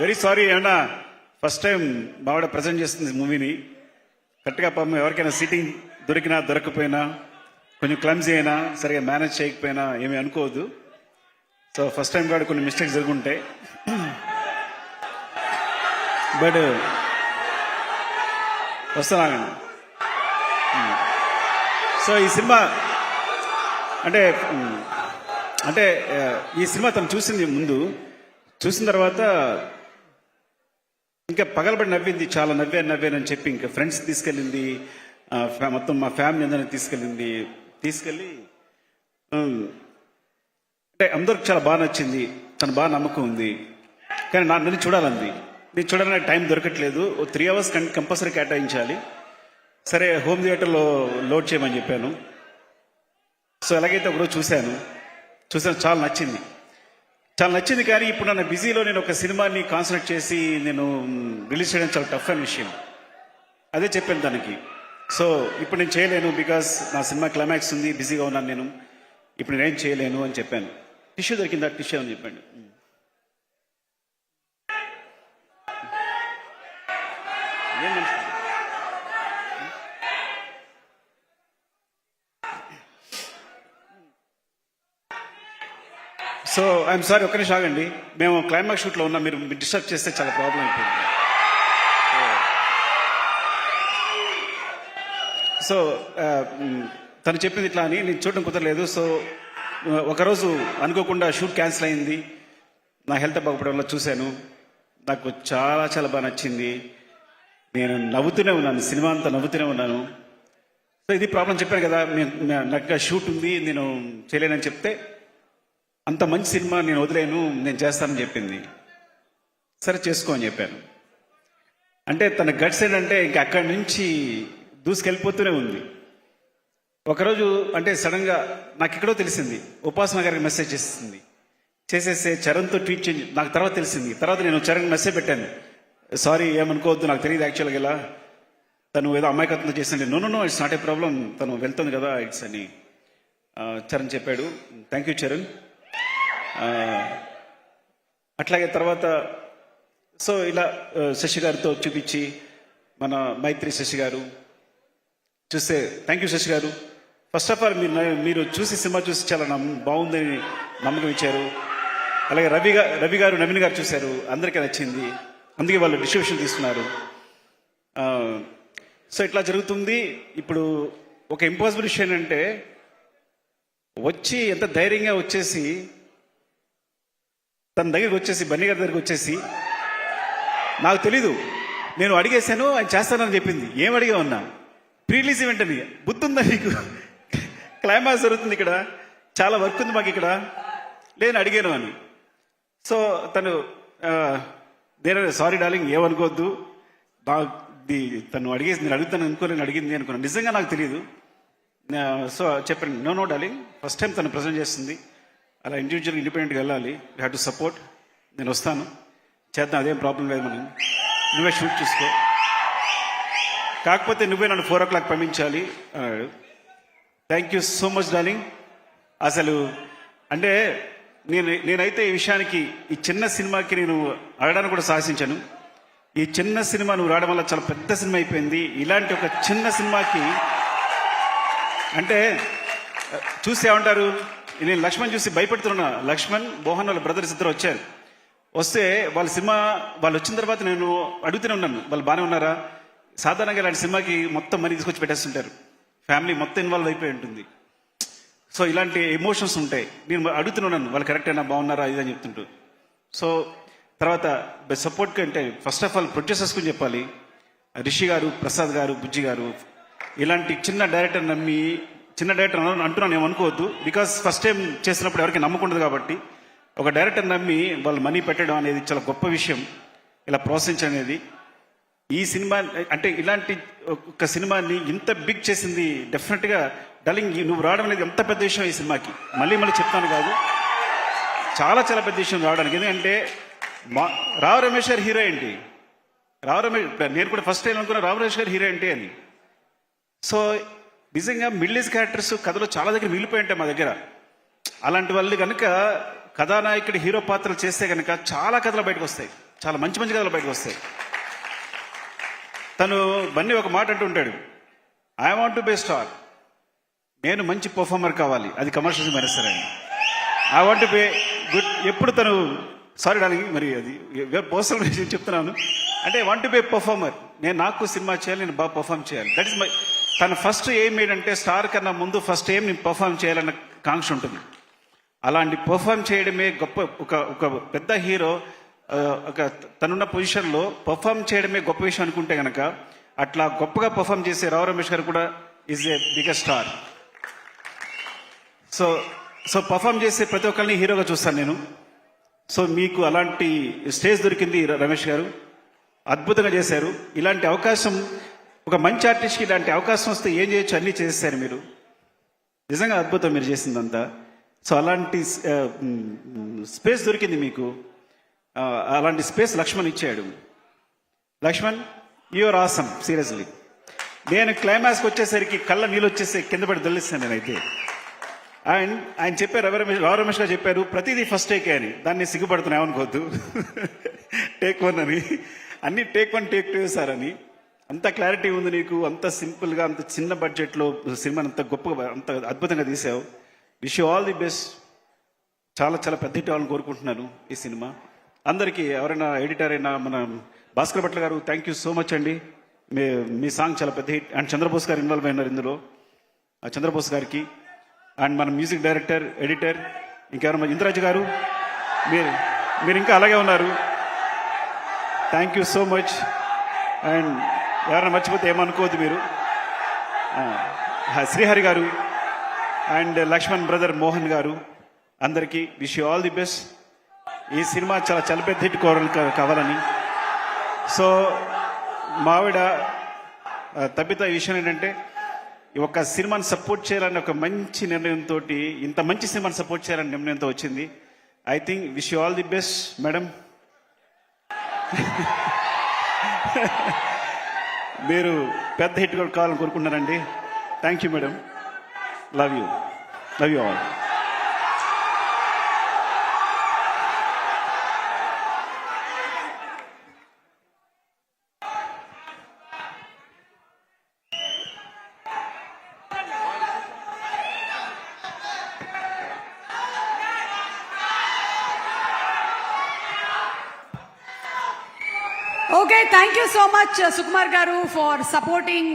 Very sorry ఏమన్నా first time బావిడ present చేస్తుంది మూవీని. కరెక్ట్గా పాపం ఎవరికైనా సీటింగ్ దొరికినా దొరకపోయినా కొంచెం క్లమ్జీ అయినా సరిగా మేనేజ్ చేయకపోయినా ఏమీ అనుకోవద్దు. సో ఫస్ట్ టైం కూడా కొన్ని మిస్టేక్స్ జరుగుంటాయి. బట్ వస్తున్నానండి. సో ఈ సినిమా అంటే అంటే ఈ సినిమా తను చూసింది ముందు, చూసిన తర్వాత ఇంకా పగలబడి నవ్వింది, చాలా నవ్వానని చెప్పి ఇంకా ఫ్రెండ్స్ తీసుకెళ్ళింది, మొత్తం మా ఫ్యామిలీ అందరినీ తీసుకెళ్ళి అంటే అందరికి చాలా బాగా నచ్చింది. తను బాగా నమ్మకం ఉంది. కానీ నన్ను చూడాలంది. నేను చూడాలని టైం దొరకట్లేదు. 3 hours కంపల్సరీ కేటాయించాలి. సరే హోమ్ థియేటర్లో లోడ్ చేయమని చెప్పాను. సో ఎలాగైతే ఒకరోజు చూశాను, చాలా నచ్చింది. కానీ ఇప్పుడు నన్ను బిజీలో నేను ఒక సినిమాని కాన్సన్ట్రేట్ చేసి నేను రిలీజ్ చేయడం చాలా టఫ్ అయిన విషయం. అదే చెప్పాను దానికి. సో ఇప్పుడు నేను చేయలేను, బికాస్ నా సినిమా క్లైమాక్స్ ఉంది, బిజీగా ఉన్నాను నేను, ఇప్పుడు నేనేం చేయలేను అని చెప్పాను. టిష్యూ దొరికిందా? టిష్యూ అని చెప్పండి. సో ఐఎమ్ సారీ, ఒక్క నిమిషం ఆగండి. మేము క్లైమాక్స్ షూట్లో ఉన్నాం, మీరు డిస్టర్బ్ చేస్తే చాలా ప్రాబ్లం అయిపోయింది. సో తను చెప్పింది ఇట్లా అని నేను చూడడం కుదరలేదు. సో ఒకరోజు అనుకోకుండా షూట్ క్యాన్సిల్ అయింది. నా హెల్త్ బాగుపడడం వల్ల చూశాను. నాకు చాలా బాగా నచ్చింది. నేను నవ్వుతూనే ఉన్నాను, సినిమా అంతా నవ్వుతూనే ఉన్నాను. సో ఇది ప్రాబ్లం చెప్పాను కదా, నాకు షూట్ ఉంది, నేను చేయలేనని చెప్తే అంత మంచి సినిమా నేను వదిలేను, నేను చేస్తానని చెప్పింది. సరే చేసుకో అని చెప్పాను. అంటే తన గట్స్ ఏంటంటే ఇంకా అక్కడి నుంచి దూసుకెళ్ళిపోతూనే ఉంది. ఒకరోజు అంటే సడన్గా నాకు ఎక్కడో తెలిసింది, ఉపాసన గారికి మెసేజ్ చేసేస్తే చరణ్తో ట్వీట్ చేయండి. నాకు తర్వాత తెలిసింది. తర్వాత నేను చరణ్ మెసేజ్ పెట్టాను, సారీ ఏమనుకోవద్దు, నాకు తెలియదు యాక్చువల్గా ఇలా తను ఏదో అమాయకత్వంతో చేసింది. No it's not a problem, తను వెళ్తుంది కదా ఇట్స్ అని చరణ్ చెప్పాడు. Thank you Charan. అట్లాగే తర్వాత సో ఇలా శశి గారితో చూపించి, మన మైత్రి శశి గారు చూస్తే థ్యాంక్ యూ శశి గారు. ఫస్ట్ ఆఫ్ ఆల్ మీరు చూసి సినిమా చూసి చాలా బాగుందని నమ్మకం ఇచ్చారు. అలాగే రవి గారు నవీన్ గారు చూశారు, అందరికీ నచ్చింది, అందుకే వాళ్ళు డిస్ట్రిబ్యూషన్ తీసుకున్నారు. సో ఇట్లా జరుగుతుంది. ఇప్పుడు ఒక ఇంపాసిబుల్ విషయం ఏంటంటే ఎంత ధైర్యంగా వచ్చేసి తన దగ్గరికి వచ్చేసి, బన్నీ గారి దగ్గరికి వచ్చేసి, నాకు తెలీదు, నేను అడిగేశాను, ఆయన చేస్తానని చెప్పింది. ఏం అడిగా ఉన్నా? ప్రీలీజ్ ఈవెంట్ అని. బుద్ధి ఉందా నీకు? క్లైమాక్స్ జరుగుతుంది ఇక్కడ, చాలా వర్క్ ఉంది మాకు ఇక్కడ, నేను అడిగాను అని. సో తను సారీ డార్లింగ్, ఏమనుకోవద్దు, తను అడిగేసి నేను అడుగుతాను అనుకోలేను, అడిగింది అనుకున్నాను, నిజంగా నాకు తెలియదు. సో చెప్పండి, నో డార్లింగ్, ఫస్ట్ టైం తను ప్రజెంట్ చేస్తుంది, అలా ఇండివిజువల్గా ఇండిపెండెంట్గా వెళ్ళాలి, యూ హ్యావ్ టు సపోర్ట్, నేను వస్తాను, చేద్దాం, అదేం ప్రాబ్లం లేదు, మనం నువ్వే షూట్ చూసుకో, కాకపోతే నువ్వే నన్ను 4 o'clock పంపించాలి అన్నాడు. Thank you so much darling. అసలు అంటే నేనైతే ఈ విషయానికి, ఈ చిన్న సినిమాకి నేను అడగడానికి కూడా సాహసించాను. ఈ చిన్న సినిమా నువ్వు రావడం వల్ల చాలా పెద్ద సినిమా అయిపోయింది. ఇలాంటి ఒక చిన్న సినిమాకి అంటే చూసి ఏమంటారు, నేను లక్ష్మణ్ చూసి భయపెడుతున్నా. లక్ష్మణ్, మోహన్ వాళ్ళ బ్రదర్స్ ఇద్దరు వచ్చారు. వస్తే వాళ్ళ సినిమా వాళ్ళు వచ్చిన తర్వాత నేను అడుగుతూనే ఉన్నాను, వాళ్ళు బాగానే ఉన్నారా? సాధారణంగా ఇలాంటి సినిమాకి మొత్తం మనీ తీసుకొచ్చి పెట్టేస్తుంటారు, ఫ్యామిలీ మొత్తం ఇన్వాల్వ్ అయిపోయి ఉంటుంది. సో ఇలాంటి ఎమోషన్స్ ఉంటాయి. నేను అడుగుతున్నాను, వాళ్ళు కరెక్టేనా, బాగున్నారా, ఇదని చెప్తుంటూ. సో తర్వాత సపోర్ట్గా అంటే ఫస్ట్ ఆఫ్ ఆల్ ప్రొడ్యూసర్స్ గురించి చెప్పాలి. రిషి గారు, ప్రసాద్ గారు, బుజ్జి గారు, ఇలాంటి చిన్న డైరెక్టర్ అంటున్నాను, ఏమనుకోవద్దు, బికాస్ ఫస్ట్ టైం చేసినప్పుడు ఎవరికి నమ్మకుండదు కాబట్టి. ఒక డైరెక్టర్ నమ్మి వాళ్ళు మనీ పెట్టడం అనేది చాలా గొప్ప విషయం, ఇలా ప్రోత్సహించడం అనేది. ఈ సినిమా అంటే ఇలాంటి ఒక సినిమాని ఇంత బిగ్ చేసింది డెఫినెట్గా డార్లింగ్, నువ్వు రావడం అనేది ఎంత పెద్ద విషయం ఈ సినిమాకి. మళ్ళీ చెప్తాను కాదు, చాలా పెద్ద విషయం రావడానికి. ఎందుకంటే రావు రమేష్ గారు హీరో ఏంటి, నేను కూడా ఫస్ట్ టైం అనుకున్నా రావు రమేష్ గారు హీరో ఏంటి అని. సో నిజంగా మిడిల్ ఏజ్ క్యారెక్టర్స్ కథలో చాలా దగ్గర మిగిలిపోయి ఉంటాయి మా దగ్గర. అలాంటి వాళ్ళు కనుక కథానాయకుడి హీరో పాత్రలు చేస్తే కనుక చాలా కథలు బయటకు వస్తాయి, చాలా మంచి మంచి కథలు బయటకు వస్తాయి. తను బన్నీ ఒక మాట అంటూ ఉంటాడు, I want to be star, నేను మంచి పర్ఫార్మర్ కావాలి, అది కమర్షియల్ మెరేస్తారని. I want to be good, ఎప్పుడు తను సారీ దానికి మరి అది పర్సనల్ విషయం చెప్తున్నాను, అంటే వాంట్ టు బి పర్ఫార్మర్, నేను నాకు సినిమా చేయాలి, నేను బాగా పర్ఫామ్ చేయాలి. దట్ ఇస్ మై, తన ఫస్ట్ ఎయిమ్ ఏంటంటే స్టార్ కన్నా ముందు ఫస్ట్ ఎయిమ్ నేను పర్ఫామ్ చేయాలన్న కాంక్ష ఉంటుంది. అలాంటి పర్ఫామ్ చేయడమే గొప్ప. ఒక పెద్ద హీరో ఒక తనున్న పొజిషన్లో పర్ఫామ్ చేయడమే గొప్ప విషయం అనుకుంటే కనుక, అట్లా గొప్పగా పర్ఫామ్ చేసే రావు రమేష్ గారు కూడా is a biggest star. So perform చేసే ప్రతి ఒక్కరిని హీరోగా చూస్తాను నేను. సో మీకు అలాంటి స్టేజ్ దొరికింది రమేష్ గారు, అద్భుతంగా చేశారు. ఇలాంటి అవకాశం ఒక మంచి ఆర్టిస్ట్కి ఇలాంటి అవకాశం వస్తే ఏం చేయొచ్చు అన్నీ చేసేసారు మీరు, నిజంగా అద్భుతం మీరు చేసిందంతా. సో అలాంటి స్పేస్ దొరికింది మీకు, అలాంటి స్పేస్ లక్ష్మణ్ ఇచ్చాడు. Lakshman, you are awesome, seriously. నేను క్లైమాక్స్కి వచ్చేసరికి కళ్ళ నీళ్ళు వచ్చేసి కింద పడి దొల్లిస్తాను నేనైతే. అండ్ ఆయన చెప్పారు, రావు రమేష్ గారు చెప్పారు ప్రతిదీ ఫస్ట్ టేకే అని. దాన్ని సిగ్గుపడుతున్నాయి ఏమనుకోవద్దు, టేక్ 1 అని, అన్ని టేక్ 1 టేక్ 2 సార్ అని. అంత క్లారిటీ ఉంది నీకు, అంత సింపుల్గా, అంత చిన్న బడ్జెట్లో సినిమాని అంత గొప్పగా, అంత అద్భుతంగా తీసావు. Wish you all the best. చాలా చాలా పెద్ద హిట్ అవ్వాలని కోరుకుంటున్నాను ఈ సినిమా. అందరికీ, ఎవరైనా ఎడిటర్ అయినా మన భాస్కర్ భట్ల గారు, థ్యాంక్ యూ సో మచ్ అండి. మీ సాంగ్ చాలా పెద్ద హిట్. అండ్ చంద్రబోస్ గారు ఇన్వాల్వ్ అయినారు ఇందులో, చంద్రబోస్ గారికి. అండ్ మన మ్యూజిక్ డైరెక్టర్, ఎడిటర్ ఇంకెవరు, ఇంద్రాజ్ గారు, మీరు ఇంకా అలాగే ఉన్నారు. Thank you so much. And ఎవరైనా మర్చిపోతే ఏమనుకోవద్దు మీరు. శ్రీహరి గారు అండ్ లక్ష్మణ్ బ్రదర్ మోహన్ గారు, అందరికీ wish you all the best. ఈ సినిమా చాలా పెద్ద హిట్ కావాలని. సో మావిడ తప్పిత ఈ విషయం ఏంటంటే, ఒక సినిమాని సపోర్ట్ చేయాలని ఒక మంచి నిర్ణయంతో, ఇంత మంచి సినిమాని సపోర్ట్ చేయాలని నిర్ణయంతో వచ్చింది. I think wish you all the best madam. మీరు పెద్ద హిట్ కూడా కావాలని కోరుకుంటున్నారండి. Thank you madam. Love you all. Okay, thank you so much, Sukumar Garu, for supporting